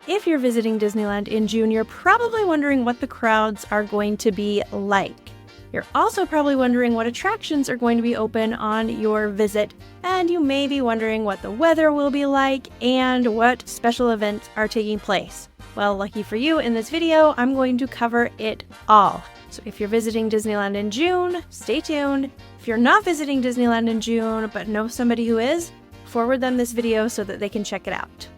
If you're visiting Disneyland in June, you're probably wondering what the crowds are going to be like. You're also probably wondering what attractions are going to be open on your visit, and you may be wondering what the weather will be like and what special events are taking place. Well, lucky for you, in this video, I'm going to cover it all. So if you're visiting Disneyland in June, stay tuned. If you're not visiting Disneyland in June, but know somebody who is, forward them this video so that they can check it out.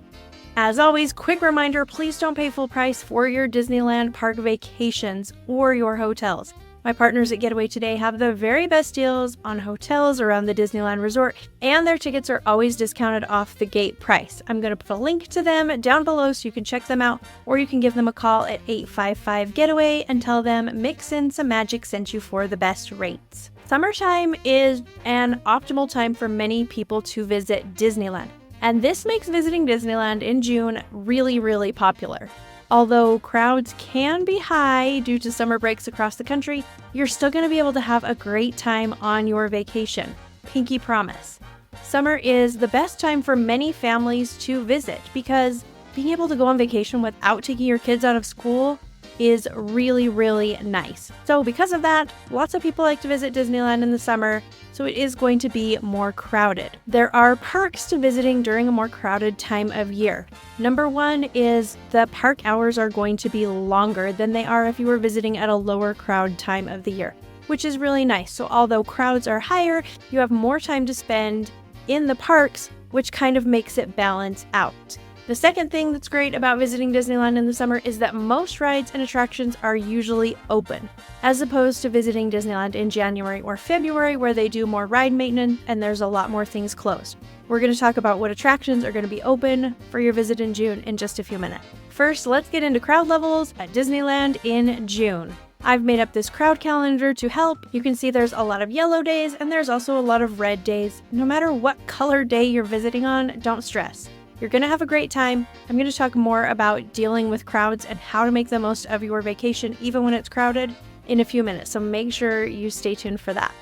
As always, quick reminder, please don't pay full price for your Disneyland park vacations or your hotels. My partners at Getaway Today have the very best deals on hotels around the Disneyland Resort, and their tickets are always discounted off the gate price. I'm going to put a link to them down below so you can check them out, or you can give them a call at 855-GETAWAY and tell them Mix and Some Magic sent you for the best rates. Summertime is an optimal time for many people to visit Disneyland, and this makes visiting Disneyland in June really, really popular. Although crowds can be high due to summer breaks across the country, you're still going to be able to have a great time on your vacation. Pinky promise. Summer is the best time for many families to visit because being able to go on vacation without taking your kids out of school is really, really nice. So because of that, lots of people like to visit Disneyland in the summer, so it is going to be more crowded. There are perks to visiting during a more crowded time of year. Number one is the park hours are going to be longer than they are if you were visiting at a lower crowd time of the year, which is really nice. So although crowds are higher, you have more time to spend in the parks, which kind of makes it balance out. The second thing that's great about visiting Disneyland in the summer is that most rides and attractions are usually open, as opposed to visiting Disneyland in January or February where they do more ride maintenance and there's a lot more things closed. We're going to talk about what attractions are going to be open for your visit in June in just a few minutes. First, let's get into crowd levels at Disneyland in June. I've made up this crowd calendar to help. You can see there's a lot of yellow days and there's also a lot of red days. No matter what color day you're visiting on, don't stress. You're going to have a great time. I'm going to talk more about dealing with crowds and how to make the most of your vacation even when it's crowded in a few minutes, so make sure you stay tuned for that.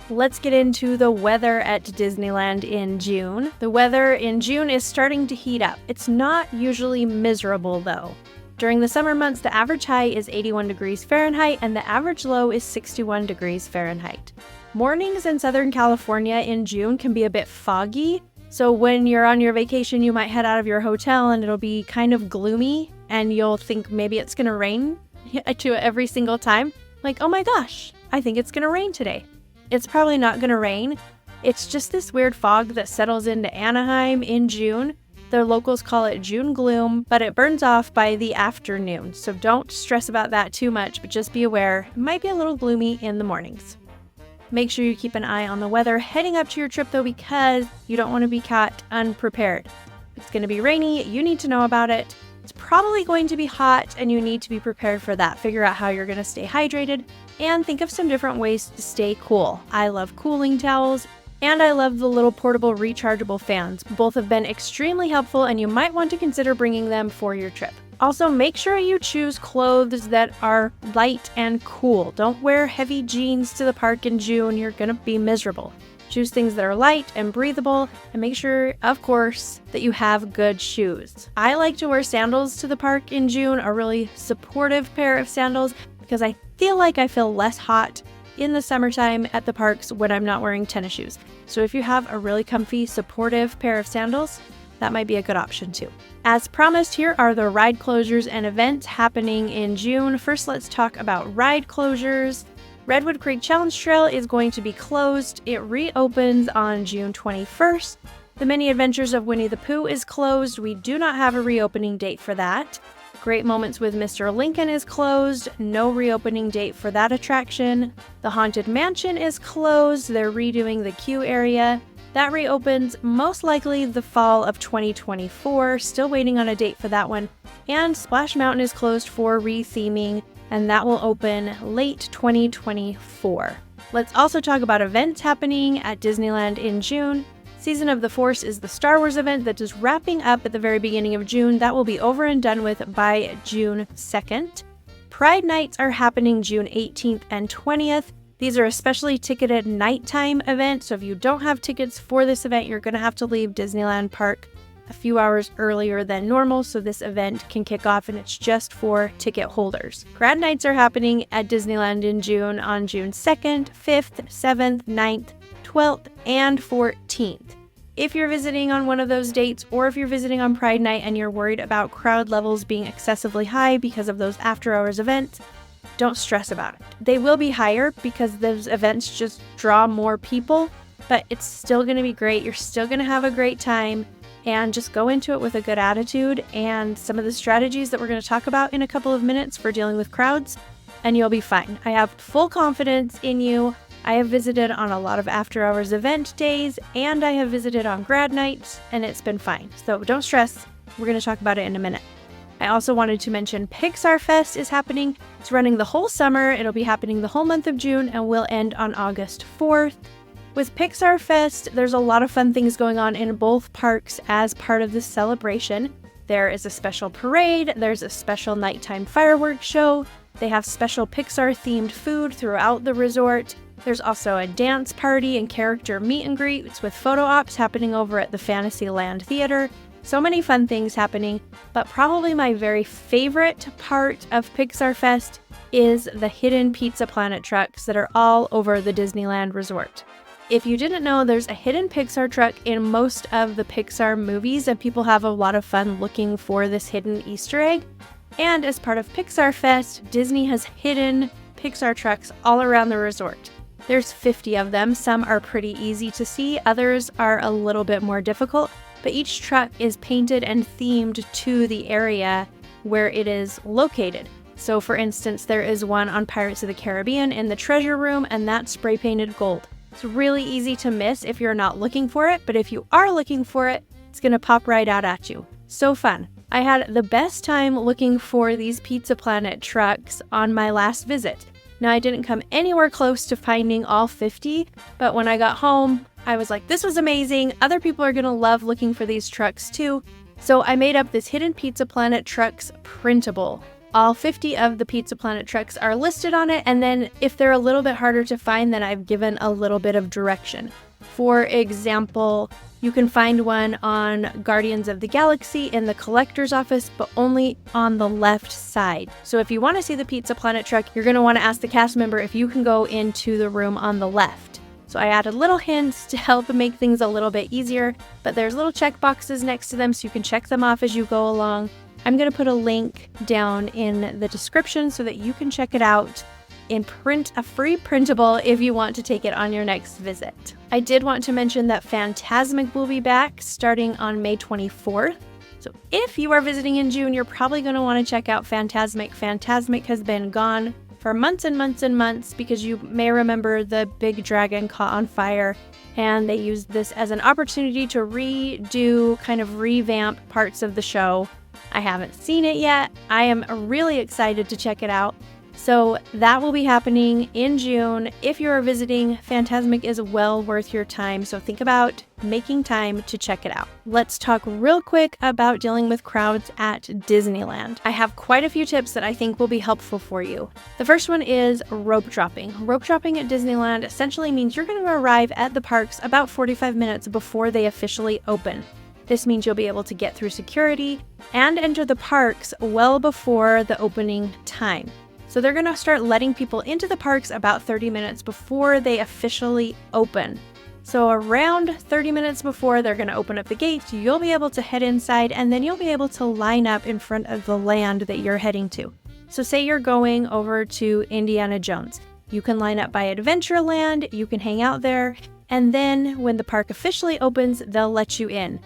Let's get into the weather at Disneyland in June. The weather in June is starting to heat up. It's not usually miserable though. During the summer months, the average high is 81 degrees Fahrenheit and the average low is 61 degrees Fahrenheit. Mornings in Southern California in June can be a bit foggy. So when you're on your vacation, you might head out of your hotel and it'll be kind of gloomy and you'll think maybe it's going to rain to every single time. Like, oh my gosh, I think it's going to rain today. It's probably not going to rain. It's just this weird fog that settles into Anaheim in June. The locals call it June gloom, but it burns off by the afternoon. So don't stress about that too much, but just be aware it might be a little gloomy in the mornings. Make sure you keep an eye on the weather heading up to your trip though, because you don't want to be caught unprepared. If it's going to be rainy, you need to know about it. It's probably going to be hot and you need to be prepared for that. Figure out how you're going to stay hydrated and think of some different ways to stay cool. I love cooling towels and I love the little portable rechargeable fans. Both have been extremely helpful and you might want to consider bringing them for your trip. Also, make sure you choose clothes that are light and cool. Don't wear heavy jeans to the park in June. You're going to be miserable. Choose things that are light and breathable, and make sure, of course, that you have good shoes. I like to wear sandals to the park in June, a really supportive pair of sandals, because I feel like I feel less hot in the summertime at the parks when I'm not wearing tennis shoes. So if you have a really comfy, supportive pair of sandals, that might be a good option too. As promised, here are the ride closures and events happening in June. First, let's talk about ride closures. Redwood Creek Challenge Trail is going to be closed. It reopens on June 21st. The Many Adventures of Winnie the Pooh is closed. We do not have a reopening date for that. Great Moments with Mr. Lincoln is closed. No reopening date for that attraction. The Haunted Mansion is closed. They're redoing the queue area. That reopens most likely the fall of 2024, still waiting on a date for that one. And Splash Mountain is closed for retheming, and that will open late 2024. Let's also talk about events happening at Disneyland in June. Season of the Force is the Star Wars event that is wrapping up at the very beginning of June. That will be over and done with by June 2nd. Pride Nights are happening June 18th and 20th. These are especially ticketed nighttime events, so if you don't have tickets for this event, you're going to have to leave Disneyland Park a few hours earlier than normal so this event can kick off, and it's just for ticket holders. Grad nights are happening at Disneyland in June on June 2nd, 5th, 7th, 9th, 12th, and 14th. If you're visiting on one of those dates, or if you're visiting on Pride Night and you're worried about crowd levels being excessively high because of those after-hours events, don't stress about it. They will be higher because those events just draw more people, but it's still going to be great. You're still going to have a great time, and just go into it with a good attitude and some of the strategies that we're going to talk about in a couple of minutes for dealing with crowds, and you'll be fine. I have full confidence in you. I have visited on a lot of after-hours event days, and I have visited on grad nights, and it's been fine. So don't stress. We're going to talk about it in a minute. I also wanted to mention Pixar Fest is happening. It's running the whole summer. It'll be happening the whole month of June and will end on August 4th. With Pixar Fest, there's a lot of fun things going on in both parks as part of this celebration. There is a special parade, there's a special nighttime fireworks show, they have special Pixar-themed food throughout the resort. There's also a dance party and character meet and greets with photo ops happening over at the Fantasyland Theater. So many fun things happening, but probably my very favorite part of Pixar Fest is the hidden Pizza Planet trucks that are all over the Disneyland resort. If you didn't know, there's a hidden Pixar truck in most of the Pixar movies, and people have a lot of fun looking for this hidden Easter egg. And as part of Pixar Fest, Disney has hidden Pixar trucks all around the resort. There's 50 of them. Some are pretty easy to see, others are a little bit more difficult, but each truck is painted and themed to the area where it is located. So for instance, there is one on Pirates of the Caribbean in the treasure room, and that's spray painted gold. It's really easy to miss if you're not looking for it, but if you are looking for it, it's going to pop right out at you. So fun. I had the best time looking for these Pizza Planet trucks on my last visit. Now, I didn't come anywhere close to finding all 50, but when I got home, I was like, this was amazing. Other people are going to love looking for these trucks too. So I made up this hidden Pizza Planet trucks printable. All 50 of the Pizza Planet trucks are listed on it, and then if they're a little bit harder to find, then I've given a little bit of direction. For example, you can find one on Guardians of the Galaxy in the collector's office, but only on the left side. So if you want to see the Pizza Planet truck, you're going to want to ask the cast member if you can go into the room on the left. So I added little hints to help make things a little bit easier, but there's little check boxes next to them so you can check them off as you go along. I'm going to put a link down in the description so that you can check it out and print a free printable if you want to take it on your next visit. I did want to mention that Fantasmic will be back starting on May 24th. So if you are visiting in June, you're probably going to want to check out Fantasmic. Fantasmic has been gone for months and months and months because you may remember the big dragon caught on fire, and they used this as an opportunity to kind of revamp parts of the show. I haven't seen it yet. I am really excited to check it out. So that will be happening in June. If you're visiting, Fantasmic is well worth your time, so think about making time to check it out. Let's talk real quick about dealing with crowds at Disneyland. I have quite a few tips that I think will be helpful for you. The first one is rope dropping. Rope dropping at Disneyland essentially means you're going to arrive at the parks about 45 minutes before they officially open. This means you'll be able to get through security and enter the parks well before the opening time. So they're going to start letting people into the parks about 30 minutes before they officially open. So around 30 minutes before they're going to open up the gates, you'll be able to head inside, and then you'll be able to line up in front of the land that you're heading to. So say you're going over to Indiana Jones. You can line up by Adventureland, you can hang out there, and then when the park officially opens, they'll let you in.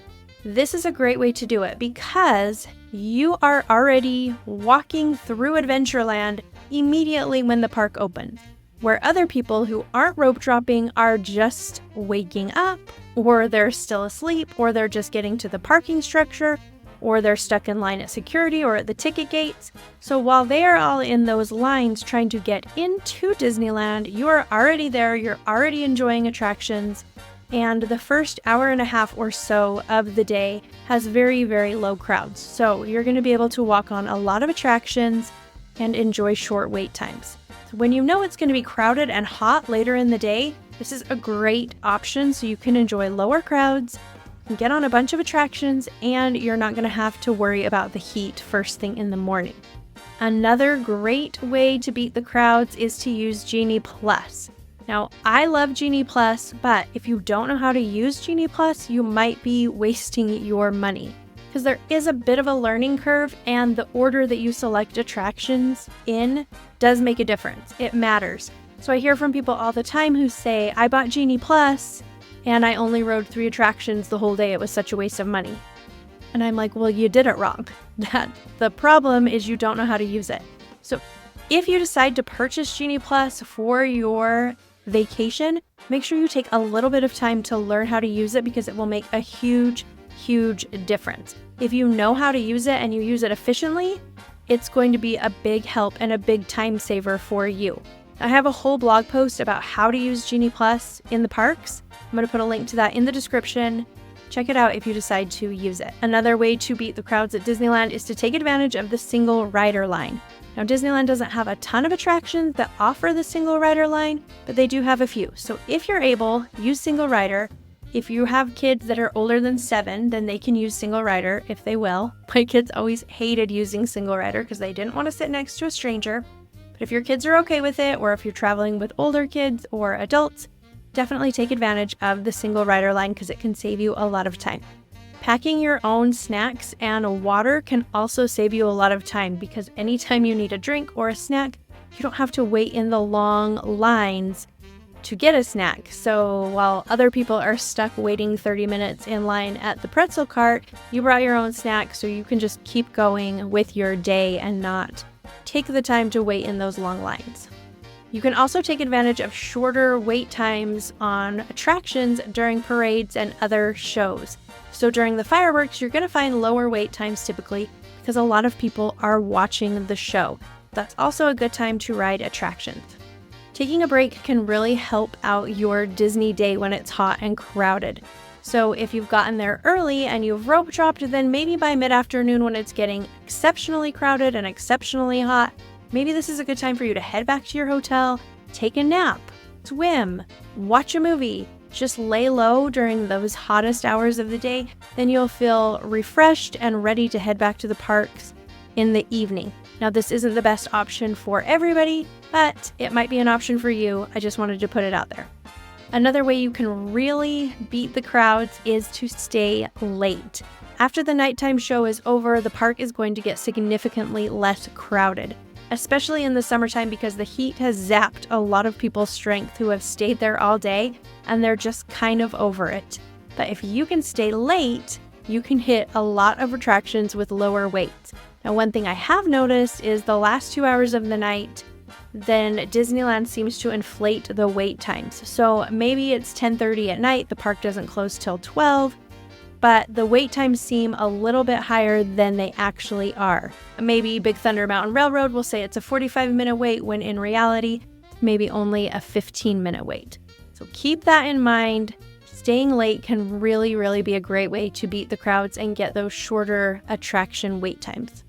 This is a great way to do it because you are already walking through Adventureland immediately when the park opens, where other people who aren't rope dropping are just waking up, or they're still asleep, or they're just getting to the parking structure, or they're stuck in line at security or at the ticket gates. So while they are all in those lines trying to get into Disneyland, you are already there, you're already enjoying attractions, and the first hour and a half or so of the day has very, very low crowds. So you're going to be able to walk on a lot of attractions and enjoy short wait times. So when you know it's going to be crowded and hot later in the day, this is a great option so you can enjoy lower crowds get on a bunch of attractions, and you're not going to have to worry about the heat first thing in the morning. Another great way to beat the crowds is to use Genie Plus. Now, I love Genie Plus, but if you don't know how to use Genie Plus, you might be wasting your money, because there is a bit of a learning curve, and the order that you select attractions in does make a difference. It matters. So I hear from people all the time who say, I bought Genie Plus and I only rode 3 attractions the whole day. It was such a waste of money. And I'm like, well, you did it wrong. The problem is you don't know how to use it. So if you decide to purchase Genie Plus for your vacation, make sure you take a little bit of time to learn how to use it, because it will make a huge difference. If you know how to use it and you use it efficiently, it's going to be a big help and a big time saver for you. I have a whole blog post about how to use Genie Plus in the parks. I'm going to put a link to that in the description. Check it out if you decide to use it. Another way to beat the crowds at Disneyland is to take advantage of the single rider line. Now, Disneyland doesn't have a ton of attractions that offer the single rider line, but they do have a few. So if you're able, use single rider. If you have kids that are older than 7, then they can use single rider if they will. My kids always hated using single rider because they didn't want to sit next to a stranger. But if your kids are okay with it, or if you're traveling with older kids or adults, definitely take advantage of the single rider line because it can save you a lot of time. Packing your own snacks and water can also save you a lot of time, because anytime you need a drink or a snack, you don't have to wait in the long lines to get a snack. So while other people are stuck waiting 30 minutes in line at the pretzel cart, you brought your own snack so you can just keep going with your day and not take the time to wait in those long lines. You can also take advantage of shorter wait times on attractions during parades and other shows. So during the fireworks, you're going to find lower wait times typically because a lot of people are watching the show. That's also a good time to ride attractions. Taking a break can really help out your Disney day when it's hot and crowded. So if you've gotten there early and you've rope dropped, then maybe by mid-afternoon when it's getting exceptionally crowded and exceptionally hot, maybe this is a good time for you to head back to your hotel, take a nap, swim, watch a movie, just lay low during those hottest hours of the day. Then you'll feel refreshed and ready to head back to the parks in the evening. Now, this isn't the best option for everybody, but it might be an option for you. I just wanted to put it out there. Another way you can really beat the crowds is to stay late. After the nighttime show is over, the park is going to get significantly less crowded, especially in the summertime, because the heat has zapped a lot of people's strength who have stayed there all day and they're just kind of over it. But if you can stay late, you can hit a lot of attractions with lower waits. Now, one thing I have noticed is the last 2 hours of the night, then Disneyland seems to inflate the wait times. So maybe it's 10:30 at night, the park doesn't close till 12, but the wait times seem a little bit higher than they actually are. Maybe Big Thunder Mountain Railroad will say it's a 45-minute wait, when in reality, maybe only a 15-minute wait. So keep that in mind. Staying late can really be a great way to beat the crowds and get those shorter attraction wait times.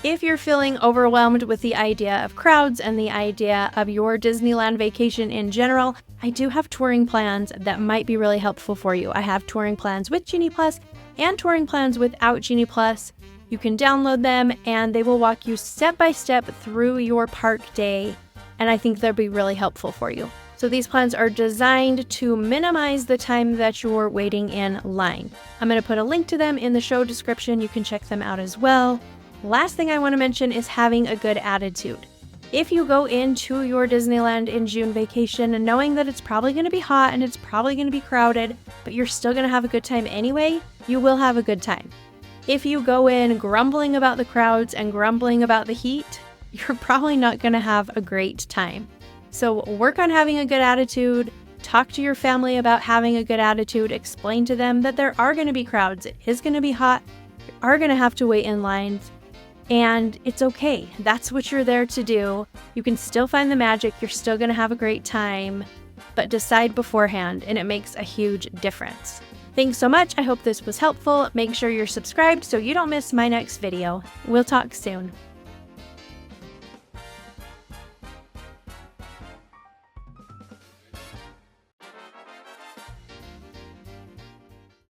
If you're feeling overwhelmed with the idea of crowds and the idea of your Disneyland vacation in general, I do have touring plans that might be really helpful for you. I have touring plans with Genie Plus and touring plans without Genie Plus. You can download them and they will walk you step by step through your park day, and I think they'll be really helpful for you. So these plans are designed to minimize the time that you're waiting in line. I'm going to put a link to them in the show description. You can check them out as well. Last thing I want to mention is having a good attitude. If you go into your Disneyland in June vacation knowing that it's probably going to be hot and it's probably going to be crowded, but you're still going to have a good time anyway, you will have a good time. If you go in grumbling about the crowds and grumbling about the heat, you're probably not going to have a great time. So work on having a good attitude. Talk to your family about having a good attitude. Explain to them that there are going to be crowds. It is going to be hot. You are going to have to wait in lines. And it's okay. That's what you're there to do. You can still find the magic. You're still going to have a great time. But decide beforehand, and it makes a huge difference. Thanks so much. I hope this was helpful. Make sure you're subscribed so you don't miss my next video. We'll talk soon.